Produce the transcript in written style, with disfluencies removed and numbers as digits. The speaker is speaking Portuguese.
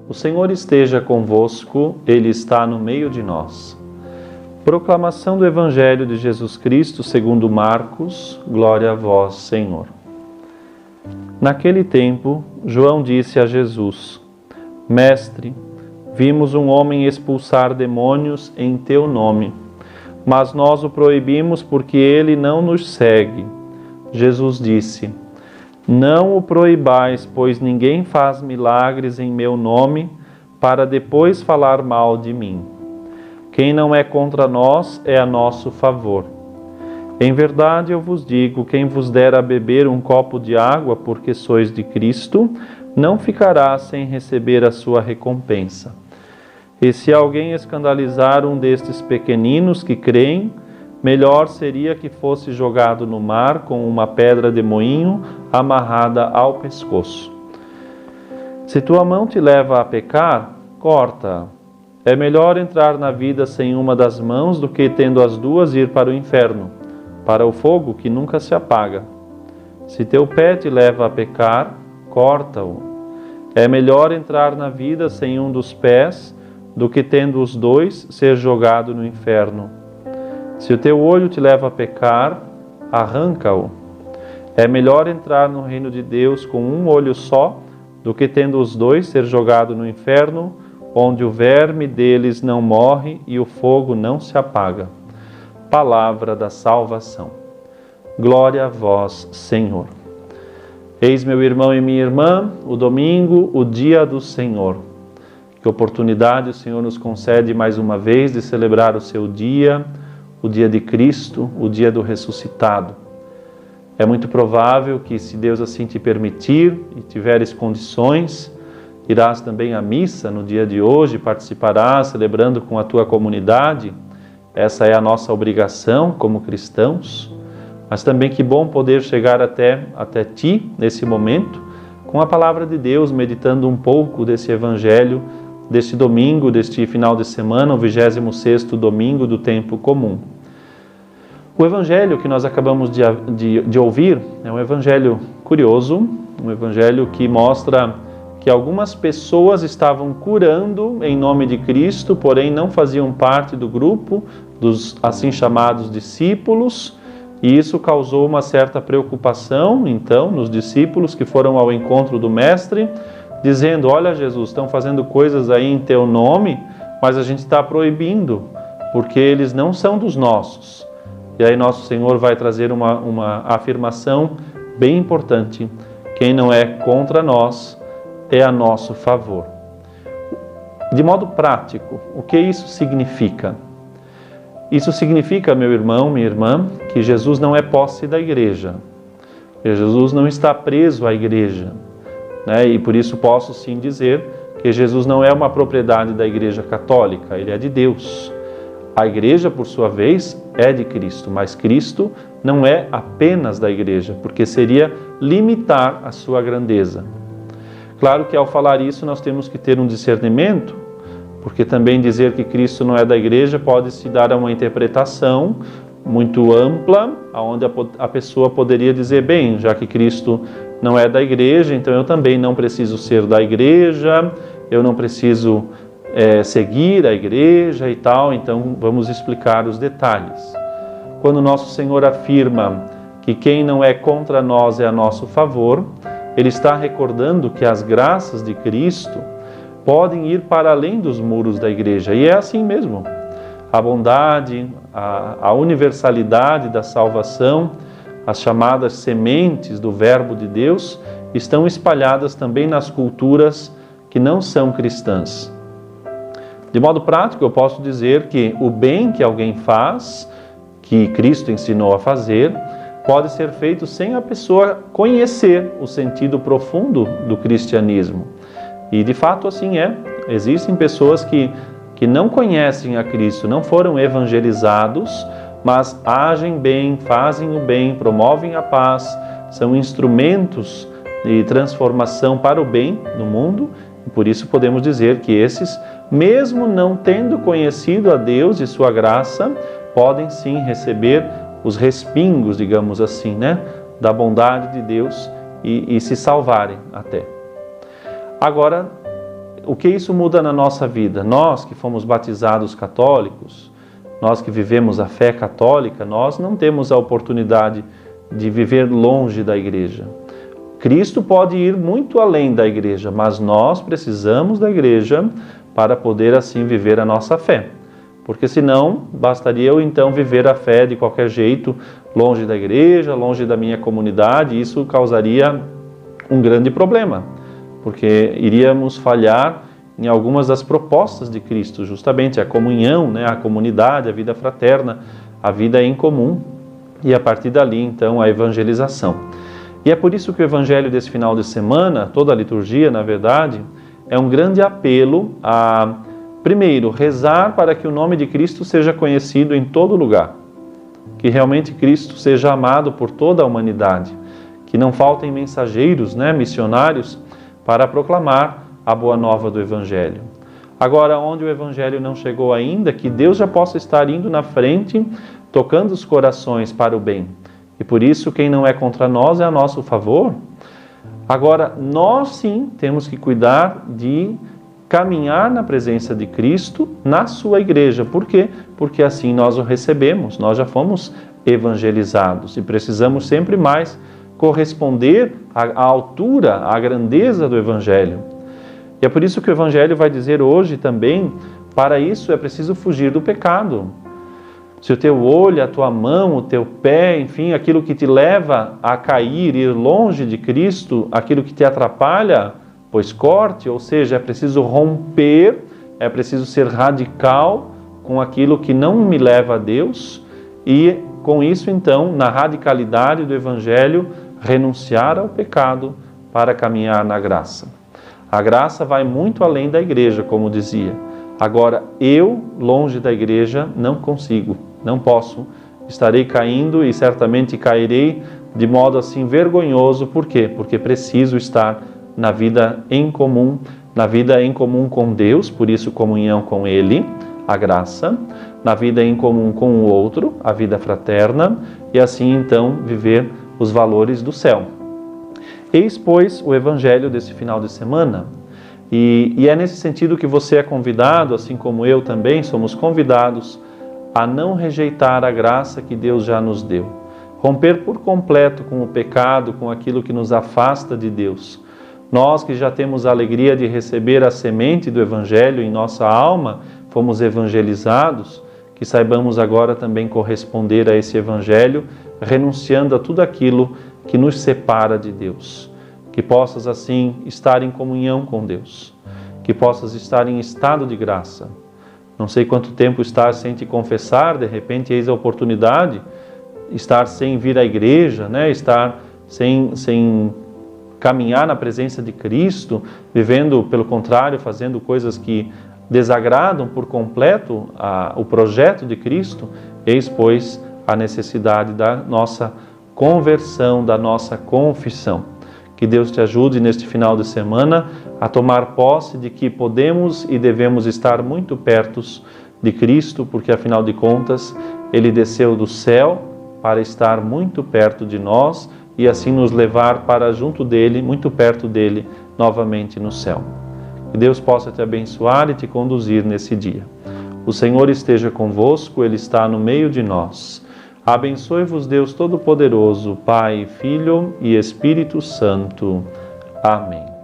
O Senhor esteja convosco, Ele está no meio de nós. Proclamação do Evangelho de Jesus Cristo segundo Marcos. Glória a vós, Senhor. Naquele tempo, João disse a Jesus: Mestre, vimos um homem expulsar demônios em teu nome, mas nós o proibimos porque ele não nos segue. Jesus disse: Não o proibais, pois ninguém faz milagres em meu nome para depois falar mal de mim. Quem não é contra nós é a nosso favor. Em verdade eu vos digo, quem vos der a beber um copo de água porque sois de Cristo, não ficará sem receber a sua recompensa. E se alguém escandalizar um destes pequeninos que creem, melhor seria que fosse jogado no mar com uma pedra de moinho amarrada ao pescoço. Se tua mão te leva a pecar, corta-a. É melhor entrar na vida sem uma das mãos do que, tendo as duas, ir para o inferno, para o fogo que nunca se apaga. Se teu pé te leva a pecar, corta-o. É melhor entrar na vida sem um dos pés do que, tendo os dois, ser jogado no inferno. Se o teu olho te leva a pecar, arranca-o. É melhor entrar no reino de Deus com um olho só, do que tendo os dois ser jogado no inferno, onde o verme deles não morre e o fogo não se apaga. Palavra da salvação. Glória a vós, Senhor. Eis, meu irmão e minha irmã, o domingo, o dia do Senhor. Que oportunidade o Senhor nos concede mais uma vez de celebrar o seu dia, o dia de Cristo, o dia do ressuscitado. É muito provável que, se Deus assim te permitir e tiveres condições, irás também à missa no dia de hoje, participarás celebrando com a tua comunidade. Essa é a nossa obrigação como cristãos. Mas também que bom poder chegar até ti nesse momento, com a palavra de Deus, meditando um pouco desse Evangelho, deste domingo, deste final de semana, o 26º domingo do tempo comum. O Evangelho que nós acabamos de ouvir é um Evangelho curioso, um Evangelho que mostra que algumas pessoas estavam curando em nome de Cristo, porém não faziam parte do grupo dos assim chamados discípulos, e isso causou uma certa preocupação, então, nos discípulos que foram ao encontro do Mestre, dizendo: olha, Jesus, estão fazendo coisas aí em teu nome, mas a gente está proibindo, porque eles não são dos nossos. E aí nosso Senhor vai trazer uma afirmação bem importante: quem não é contra nós é a nosso favor. De modo prático, o que isso significa? Isso significa, meu irmão, minha irmã, que Jesus não é posse da igreja. Que Jesus não está preso à igreja. E por isso posso sim dizer que Jesus não é uma propriedade da Igreja Católica, ele é de Deus. A igreja, por sua vez, é de Cristo, mas Cristo não é apenas da igreja, porque seria limitar a sua grandeza. Claro que ao falar isso nós temos que ter um discernimento, porque também dizer que Cristo não é da igreja pode se dar a uma interpretação muito ampla, onde a pessoa poderia dizer: bem, já que Cristo não é da igreja, então eu também não preciso ser da igreja, eu não preciso seguir a igreja e tal, então vamos explicar os detalhes. Quando nosso Senhor afirma que quem não é contra nós é a nosso favor, Ele está recordando que as graças de Cristo podem ir para além dos muros da igreja, e é assim mesmo. A bondade, a universalidade da salvação, as chamadas sementes do Verbo de Deus, estão espalhadas também nas culturas que não são cristãs. De modo prático, eu posso dizer que o bem que alguém faz, que Cristo ensinou a fazer, pode ser feito sem a pessoa conhecer o sentido profundo do cristianismo. E de fato assim é. Existem pessoas que não conhecem a Cristo, não foram evangelizados, mas agem bem, fazem o bem, promovem a paz, são instrumentos de transformação para o bem no mundo, e por isso podemos dizer que esses, mesmo não tendo conhecido a Deus e sua graça, podem sim receber os respingos, digamos assim, da bondade de Deus e se salvarem até. Agora, o que isso muda na nossa vida? Nós que fomos batizados católicos, nós que vivemos a fé católica, nós não temos a oportunidade de viver longe da igreja. Cristo pode ir muito além da igreja, mas nós precisamos da igreja para poder assim viver a nossa fé. Porque senão, bastaria eu então viver a fé de qualquer jeito, longe da igreja, longe da minha comunidade, e isso causaria um grande problema, porque iríamos falhar em algumas das propostas de Cristo, justamente a comunhão, a comunidade, a vida fraterna, a vida em comum, e a partir dali então a evangelização. E é por isso que o evangelho desse final de semana, toda a liturgia, na verdade, é um grande apelo a, primeiro, rezar para que o nome de Cristo seja conhecido em todo lugar, que realmente Cristo seja amado por toda a humanidade, que não faltem mensageiros, missionários, para proclamar a boa nova do evangelho. Agora, onde o evangelho não chegou ainda, que Deus já possa estar indo na frente, tocando os corações para o bem. E por isso, quem não é contra nós é a nosso favor. Agora, nós sim temos que cuidar de caminhar na presença de Cristo na sua igreja. Por quê? Porque assim nós o recebemos, nós já fomos evangelizados e precisamos sempre mais corresponder à altura, à grandeza do evangelho. E é por isso que o evangelho vai dizer hoje também, para isso é preciso fugir do pecado. Se o teu olho, a tua mão, o teu pé, enfim, aquilo que te leva a cair, ir longe de Cristo, aquilo que te atrapalha, pois corte, ou seja, é preciso romper, é preciso ser radical com aquilo que não me leva a Deus e com isso então, na radicalidade do evangelho, renunciar ao pecado para caminhar na graça. A graça vai muito além da igreja, como dizia. Agora, eu, longe da igreja, não consigo, não posso. Estarei caindo e certamente cairei de modo assim vergonhoso. Por quê? Porque preciso estar na vida em comum com Deus, por isso comunhão com Ele, a graça, na vida em comum com o outro, a vida fraterna, e assim então viver os valores do céu. Eis, pois, o evangelho desse final de semana. E é nesse sentido que você é convidado, assim como eu também, somos convidados a não rejeitar a graça que Deus já nos deu. Romper por completo com o pecado, com aquilo que nos afasta de Deus. Nós que já temos a alegria de receber a semente do Evangelho em nossa alma, fomos evangelizados, que saibamos agora também corresponder a esse Evangelho, renunciando a tudo aquilo que nos separa de Deus. Que possas assim estar em comunhão com Deus, que possas estar em estado de graça. Não sei quanto tempo estás sem te confessar, de repente eis a oportunidade, estar sem vir à igreja, estar sem caminhar na presença de Cristo, vivendo, pelo contrário, fazendo coisas que desagradam por completo o projeto de Cristo. Eis, pois, a necessidade da nossa conversão, da nossa confissão. Que Deus te ajude neste final de semana a tomar posse de que podemos e devemos estar muito perto de Cristo, porque afinal de contas Ele desceu do céu para estar muito perto de nós e assim nos levar para junto dEle, muito perto dEle, novamente no céu. Que Deus possa te abençoar e te conduzir nesse dia. O Senhor esteja convosco, Ele está no meio de nós. Abençoe-vos Deus Todo-Poderoso, Pai, Filho e Espírito Santo. Amém.